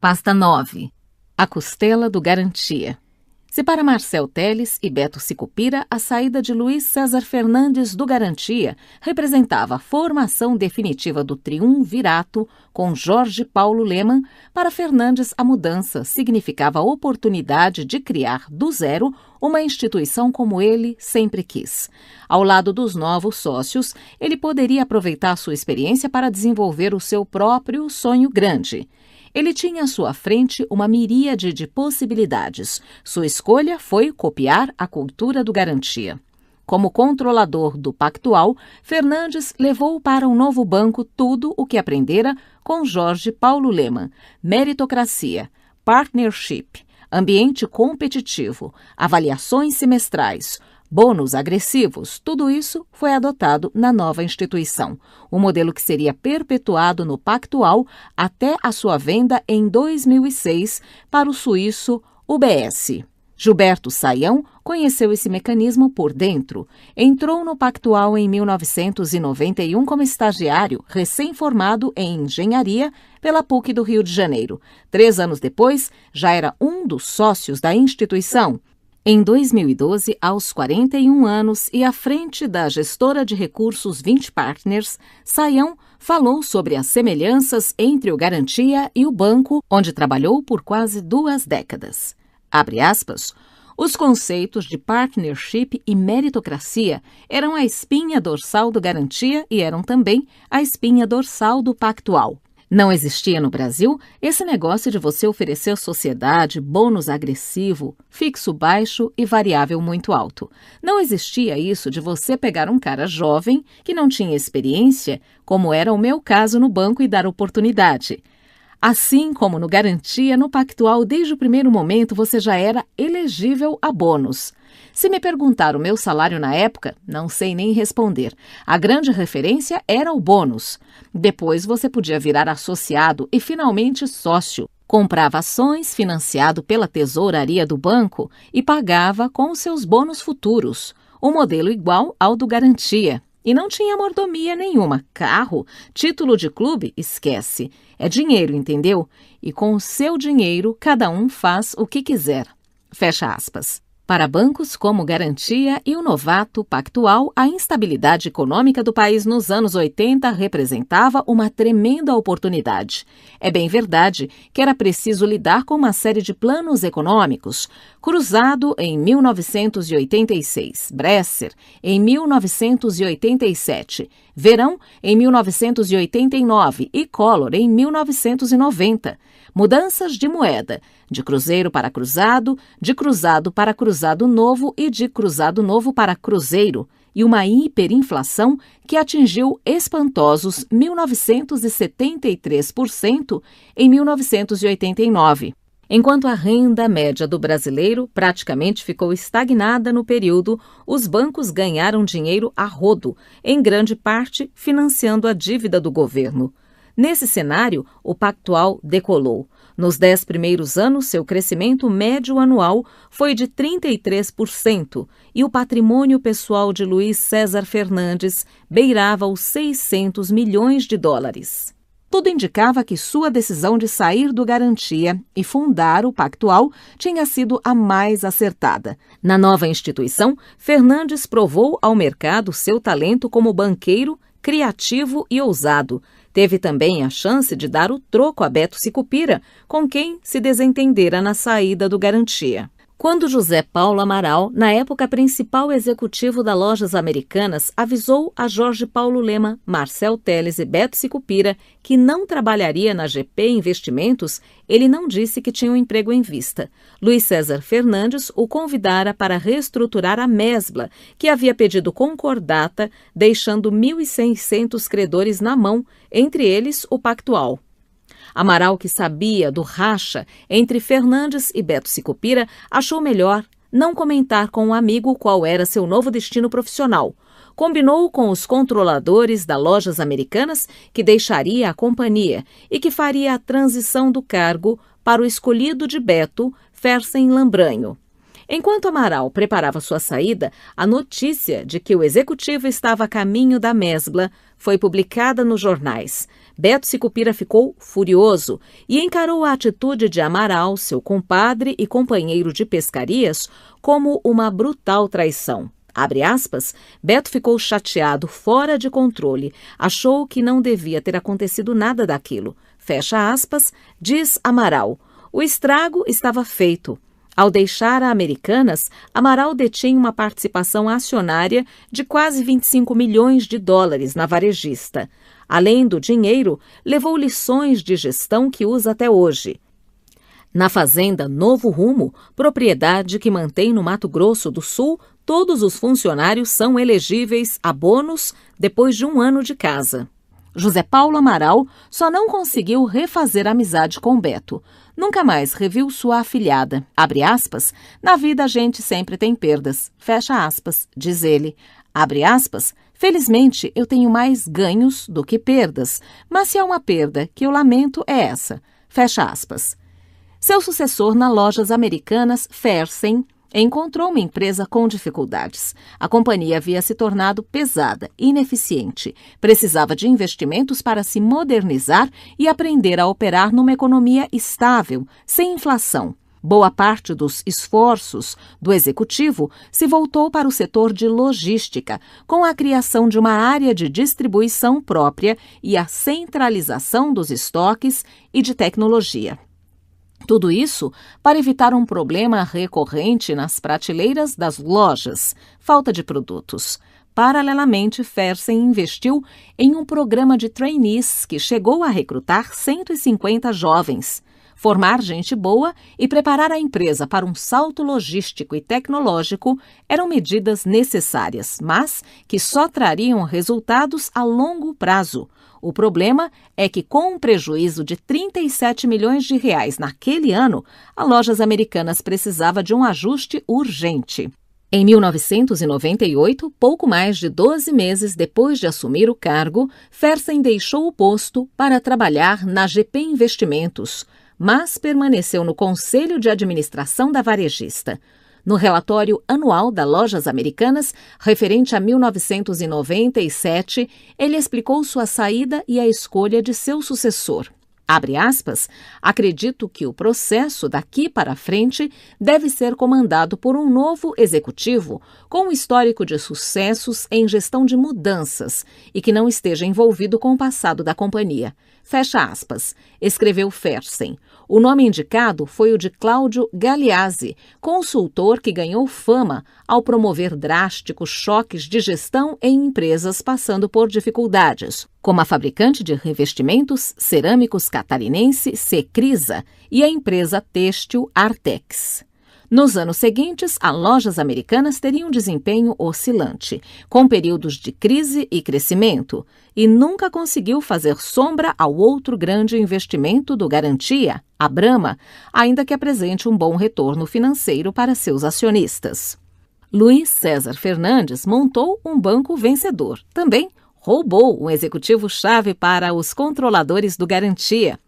Pasta 9. A costela do Garantia. Se para Marcel Teles e Beto Sicupira a saída de Luiz César Fernandes do Garantia representava a formação definitiva do triunvirato com Jorge Paulo Lemann, para Fernandes a mudança significava a oportunidade de criar do zero uma instituição como ele sempre quis. Ao lado dos novos sócios, ele poderia aproveitar sua experiência para desenvolver o seu próprio sonho grande. Ele tinha à sua frente uma miríade de possibilidades. Sua escolha foi copiar a cultura do Garantia. Como controlador do Pactual, Fernandes levou para o novo banco tudo o que aprendera com Jorge Paulo Lemann: meritocracia, partnership, ambiente competitivo, avaliações semestrais, bônus agressivos. Tudo isso foi adotado na nova instituição, um modelo que seria perpetuado no Pactual até a sua venda em 2006 para o suíço UBS. Gilberto Sayão conheceu esse mecanismo por dentro. Entrou no Pactual em 1991 como estagiário, recém-formado em engenharia pela PUC do Rio de Janeiro. 3 anos depois, já era um dos sócios da instituição. Em 2012, aos 41 anos e à frente da gestora de recursos 20 Partners, Sayão falou sobre as semelhanças entre o Garantia e o banco, onde trabalhou por quase 2 décadas. Abre aspas, os conceitos de partnership e meritocracia eram a espinha dorsal do Garantia e eram também a espinha dorsal do Pactual. Não existia no Brasil esse negócio de você oferecer à sociedade bônus agressivo, fixo baixo e variável muito alto. Não existia isso de você pegar um cara jovem que não tinha experiência, como era o meu caso no banco, e dar oportunidade. Assim como no Garantia, no Pactual, desde o primeiro momento você já era elegível a bônus. Se me perguntar o meu salário na época, não sei nem responder. A grande referência era o bônus. Depois você podia virar associado e finalmente sócio. Comprava ações financiado pela tesouraria do banco e pagava com os seus bônus futuros. Um modelo igual ao do Garantia. E não tinha mordomia nenhuma. Carro, título de clube, esquece. É dinheiro, entendeu? E com o seu dinheiro, cada um faz o que quiser. Fecha aspas. Para bancos como Garantia e o novato Pactual, a instabilidade econômica do país nos anos 80 representava uma tremenda oportunidade. É bem verdade que era preciso lidar com uma série de planos econômicos. Cruzado em 1986, Bresser em 1987, Verão em 1989 e Collor em 1990. Mudanças de moeda, de cruzeiro para cruzado, de cruzado para cruzado novo e de cruzado novo para cruzeiro, e uma hiperinflação que atingiu espantosos 1973% em 1989. Enquanto a renda média do brasileiro praticamente ficou estagnada no período, os bancos ganharam dinheiro a rodo, em grande parte financiando a dívida do governo. Nesse cenário, o Pactual decolou. Nos 10 primeiros anos, seu crescimento médio anual foi de 33% e o patrimônio pessoal de Luiz César Fernandes beirava os 600 milhões de dólares. Tudo indicava que sua decisão de sair do Garantia e fundar o Pactual tinha sido a mais acertada. Na nova instituição, Fernandes provou ao mercado seu talento como banqueiro, criativo e ousado. Teve também a chance de dar o troco a Beto Sicupira, com quem se desentendera na saída do Garantia. Quando José Paulo Amaral, na época principal executivo da Lojas Americanas, avisou a Jorge Paulo Lemann, Marcel Teles e Beto Sicupira que não trabalharia na GP Investimentos, ele não disse que tinha um emprego em vista. Luiz César Fernandes o convidara para reestruturar a Mesbla, que havia pedido concordata, deixando 1.600 credores na mão, entre eles o Pactual. Amaral, que sabia do racha entre Fernandes e Beto Sicupira, achou melhor não comentar com um amigo qual era seu novo destino profissional. Combinou com os controladores da Lojas Americanas que deixaria a companhia e que faria a transição do cargo para o escolhido de Beto, Fersen Lambranho. Enquanto Amaral preparava sua saída, a notícia de que o executivo estava a caminho da Mesbla foi publicada nos jornais. Beto Sicupira ficou furioso e encarou a atitude de Amaral, seu compadre e companheiro de pescarias, como uma brutal traição. Abre aspas, Beto ficou chateado, fora de controle, achou que não devia ter acontecido nada daquilo. Fecha aspas, diz Amaral. O estrago estava feito. Ao deixar a Americanas, Amaral detinha uma participação acionária de quase 25 milhões de dólares na varejista. Além do dinheiro, levou lições de gestão que usa até hoje. Na fazenda Novo Rumo, propriedade que mantém no Mato Grosso do Sul, todos os funcionários são elegíveis a bônus depois de 1 ano de casa. José Paulo Amaral só não conseguiu refazer amizade com Beto. Nunca mais reviu sua afilhada. Abre aspas, na vida a gente sempre tem perdas. Fecha aspas, diz ele. Abre aspas, felizmente eu tenho mais ganhos do que perdas, mas se há uma perda que eu lamento é essa. Fecha aspas. Seu sucessor na Lojas Americanas, Fersen, encontrou uma empresa com dificuldades. A companhia havia se tornado pesada, ineficiente, precisava de investimentos para se modernizar e aprender a operar numa economia estável, sem inflação. Boa parte dos esforços do executivo se voltou para o setor de logística, com a criação de uma área de distribuição própria e a centralização dos estoques e de tecnologia. Tudo isso para evitar um problema recorrente nas prateleiras das lojas, falta de produtos. Paralelamente, Fersen investiu em um programa de trainees que chegou a recrutar 150 jovens. Formar gente boa e preparar a empresa para um salto logístico e tecnológico eram medidas necessárias, mas que só trariam resultados a longo prazo. O problema é que, com um prejuízo de 37 milhões de reais naquele ano, a Lojas Americanas precisava de um ajuste urgente. Em 1998, pouco mais de 12 meses depois de assumir o cargo, Fersen deixou o posto para trabalhar na GP Investimentos, mas permaneceu no Conselho de Administração da varejista. No relatório anual da Lojas Americanas, referente a 1997, ele explicou sua saída e a escolha de seu sucessor. Abre aspas, acredito que o processo daqui para frente deve ser comandado por um novo executivo com um histórico de sucessos em gestão de mudanças e que não esteja envolvido com o passado da companhia. Fecha aspas, escreveu Fersen. O nome indicado foi o de Cláudio Galeazzi, consultor que ganhou fama ao promover drásticos choques de gestão em empresas passando por dificuldades, como a fabricante de revestimentos cerâmicos catarinense Secrisa e a empresa têxtil Artex. Nos anos seguintes, as Lojas Americanas teriam um desempenho oscilante, com períodos de crise e crescimento, e nunca conseguiu fazer sombra ao outro grande investimento do Garantia, a Brahma, ainda que apresente um bom retorno financeiro para seus acionistas. Luiz César Fernandes montou um banco vencedor. Também roubou um executivo-chave para os controladores do Garantia.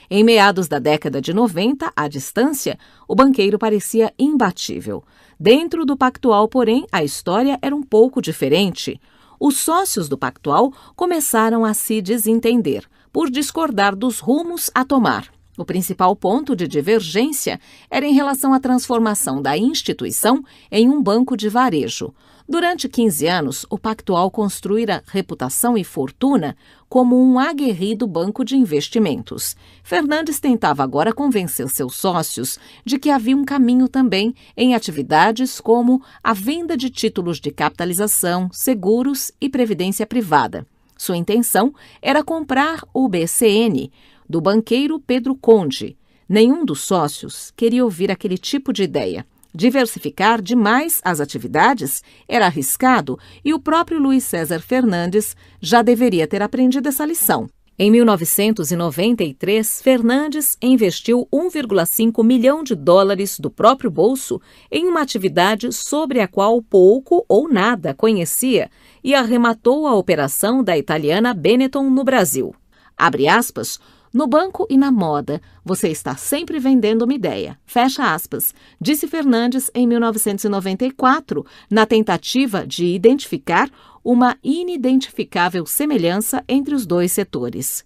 Em meados da década de 90, à distância, o banqueiro parecia imbatível. Dentro do Pactual, porém, a história era um pouco diferente. Os sócios do Pactual começaram a se desentender, por discordar dos rumos a tomar. O principal ponto de divergência era em relação à transformação da instituição em um banco de varejo. Durante 15 anos, o Pactual construíra reputação e fortuna como um aguerrido banco de investimentos. Fernandes tentava agora convencer seus sócios de que havia um caminho também em atividades como a venda de títulos de capitalização, seguros e previdência privada. Sua intenção era comprar o BCN, do banqueiro Pedro Conde. Nenhum dos sócios queria ouvir aquele tipo de ideia. Diversificar demais as atividades era arriscado e o próprio Luiz César Fernandes já deveria ter aprendido essa lição. Em 1993, Fernandes investiu 1,5 milhão de dólares do próprio bolso em uma atividade sobre a qual pouco ou nada conhecia e arrematou a operação da italiana Benetton no Brasil. Abre aspas, no banco e na moda, você está sempre vendendo uma ideia. Fecha aspas, disse Fernandes em 1994, na tentativa de identificar uma inidentificável semelhança entre os dois setores.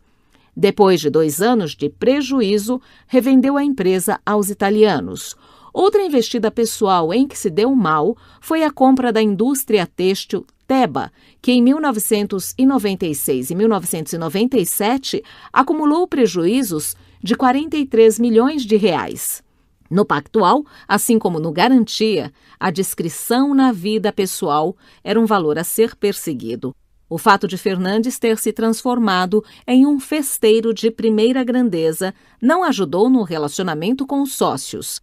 Depois de 2 anos de prejuízo, revendeu a empresa aos italianos. Outra investida pessoal em que se deu mal foi a compra da indústria têxtil Teba, que em 1996 e 1997 acumulou prejuízos de 43 milhões de reais. No Pactual, assim como no Garantia, a discrição na vida pessoal era um valor a ser perseguido. O fato de Fernandes ter se transformado em um festeiro de primeira grandeza não ajudou no relacionamento com os sócios.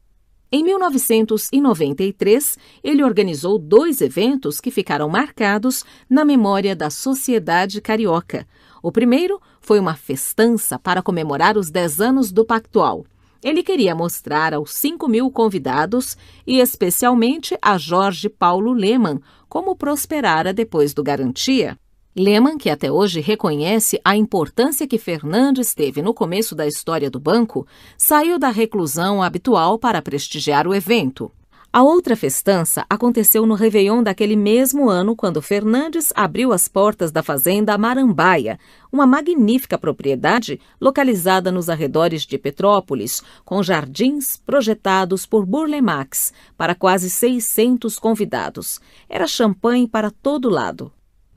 Em 1993, ele organizou 2 eventos que ficaram marcados na memória da sociedade carioca. O primeiro foi uma festança para comemorar os 10 anos do Pactual. Ele queria mostrar aos 5.000 convidados, e especialmente a Jorge Paulo Lemann, como prosperara depois do Garantia. Lemann, que até hoje reconhece a importância que Fernandes teve no começo da história do banco, saiu da reclusão habitual para prestigiar o evento. A outra festança aconteceu no Réveillon daquele mesmo ano, quando Fernandes abriu as portas da fazenda Marambaia, uma magnífica propriedade localizada nos arredores de Petrópolis, com jardins projetados por Burle Marx para quase 600 convidados. Era champanhe para todo lado.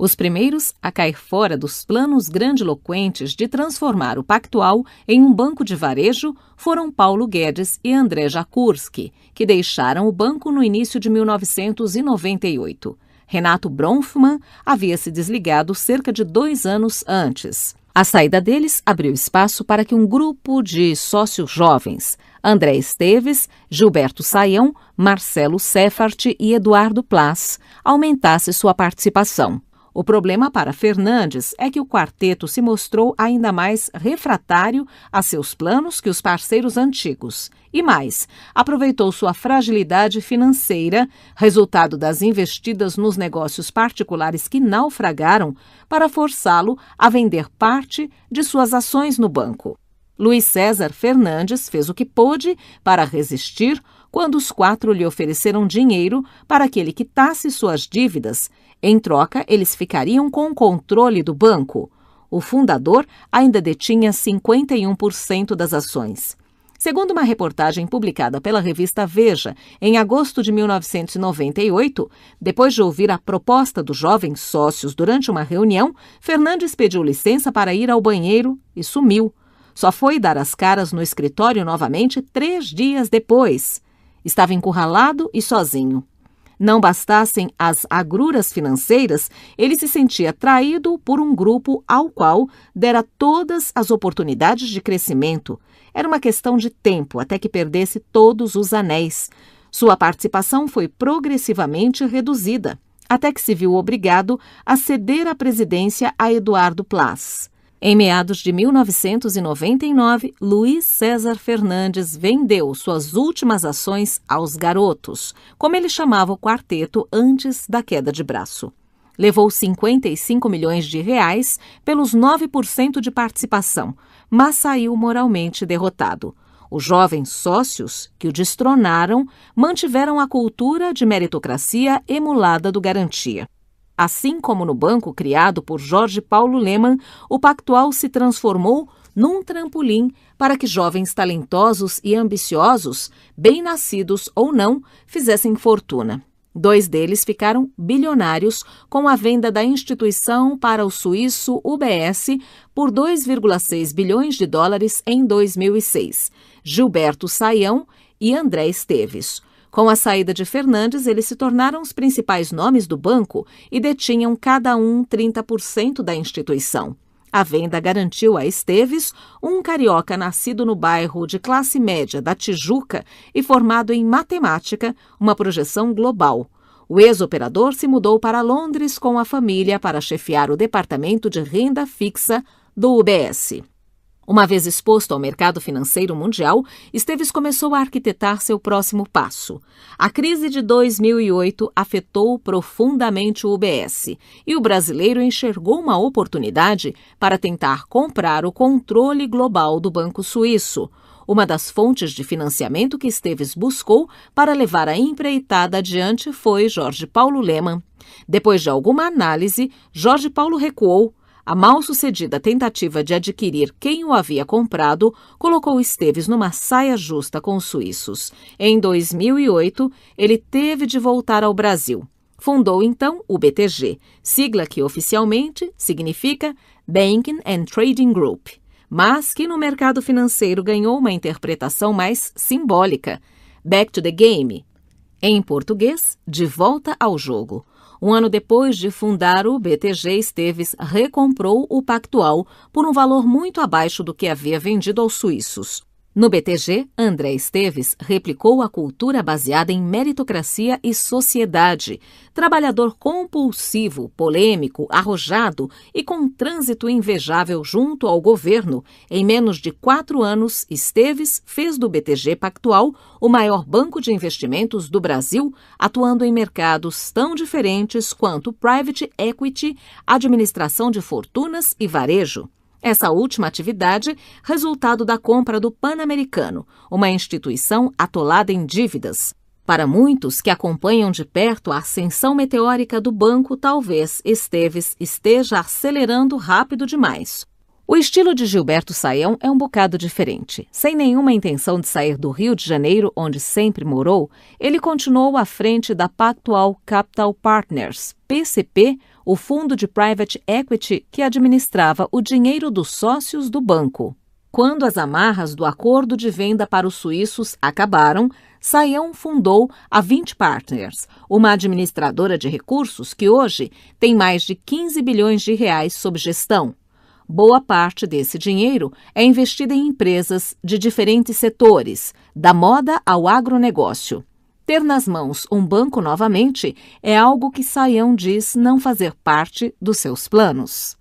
Os primeiros a cair fora dos planos grandiloquentes de transformar o Pactual em um banco de varejo foram Paulo Guedes e André Jakurski, que deixaram o banco no início de 1998. Renato Bronfman havia se desligado cerca de 2 anos antes. A saída deles abriu espaço para que um grupo de sócios jovens, André Esteves, Gilberto Sayão, Marcelo Seffart e Eduardo Plas, aumentasse sua participação. O problema para Fernandes é que o quarteto se mostrou ainda mais refratário a seus planos que os parceiros antigos. E mais, aproveitou sua fragilidade financeira, resultado das investidas nos negócios particulares que naufragaram, para forçá-lo a vender parte de suas ações no banco. Luiz César Fernandes fez o que pôde para resistir quando os 4 lhe ofereceram dinheiro para que ele quitasse suas dívidas. Em troca, eles ficariam com o controle do banco. O fundador ainda detinha 51% das ações. Segundo uma reportagem publicada pela revista Veja, em agosto de 1998, depois de ouvir a proposta dos jovens sócios durante uma reunião, Fernandes pediu licença para ir ao banheiro e sumiu. Só foi dar as caras no escritório novamente 3 dias depois. Estava encurralado e sozinho. Não bastassem as agruras financeiras, ele se sentia traído por um grupo ao qual dera todas as oportunidades de crescimento. Era uma questão de tempo até que perdesse todos os anéis. Sua participação foi progressivamente reduzida, até que se viu obrigado a ceder a presidência a Eduardo Plas. Em meados de 1999, Luiz César Fernandes vendeu suas últimas ações aos garotos, como ele chamava o quarteto antes da queda de braço. Levou 55 milhões de reais pelos 9% de participação, mas saiu moralmente derrotado. Os jovens sócios, que o destronaram, mantiveram a cultura de meritocracia emulada do Garantia. Assim como no banco criado por Jorge Paulo Lemann, o Pactual se transformou num trampolim para que jovens talentosos e ambiciosos, bem-nascidos ou não, fizessem fortuna. 2 deles ficaram bilionários com a venda da instituição para o suíço UBS por 2,6 bilhões de dólares em 2006, Gilberto Sayão e André Esteves. Com a saída de Fernandes, eles se tornaram os principais nomes do banco e detinham cada um 30% da instituição. A venda garantiu a Esteves, um carioca nascido no bairro de classe média da Tijuca e formado em matemática, uma projeção global. O ex-operador se mudou para Londres com a família para chefiar o departamento de renda fixa do UBS. Uma vez exposto ao mercado financeiro mundial, Esteves começou a arquitetar seu próximo passo. A crise de 2008 afetou profundamente o UBS e o brasileiro enxergou uma oportunidade para tentar comprar o controle global do Banco Suíço, uma das fontes de financiamento que Esteves buscou para levar a empreitada adiante foi Jorge Paulo Lemann. Depois de alguma análise, Jorge Paulo recuou. A mal-sucedida tentativa de adquirir quem o havia comprado colocou Esteves numa saia justa com os suíços. Em 2008, ele teve de voltar ao Brasil. Fundou, então, o BTG, sigla que oficialmente significa Banking and Trading Group, mas que no mercado financeiro ganhou uma interpretação mais simbólica, Back to the Game. Em português, de volta ao jogo. Um ano depois de fundar o BTG, Esteves recomprou o Pactual por um valor muito abaixo do que havia vendido aos suíços. No BTG, André Esteves replicou a cultura baseada em meritocracia e sociedade. Trabalhador compulsivo, polêmico, arrojado e com trânsito invejável junto ao governo, em menos de 4 anos, Esteves fez do BTG Pactual o maior banco de investimentos do Brasil, atuando em mercados tão diferentes quanto private equity, administração de fortunas e varejo. Essa última atividade, resultado da compra do Pan-Americano, uma instituição atolada em dívidas. Para muitos que acompanham de perto a ascensão meteórica do banco, talvez Esteves esteja acelerando rápido demais. O estilo de Gilberto Sayão é um bocado diferente. Sem nenhuma intenção de sair do Rio de Janeiro, onde sempre morou, ele continuou à frente da Pactual Capital Partners, PCP, o fundo de private equity que administrava o dinheiro dos sócios do banco. Quando as amarras do acordo de venda para os suíços acabaram, Sayão fundou a 20 Partners, uma administradora de recursos que hoje tem mais de 15 bilhões de reais sob gestão. Boa parte desse dinheiro é investida em empresas de diferentes setores, da moda ao agronegócio. Ter nas mãos um banco novamente é algo que Sayão diz não fazer parte dos seus planos.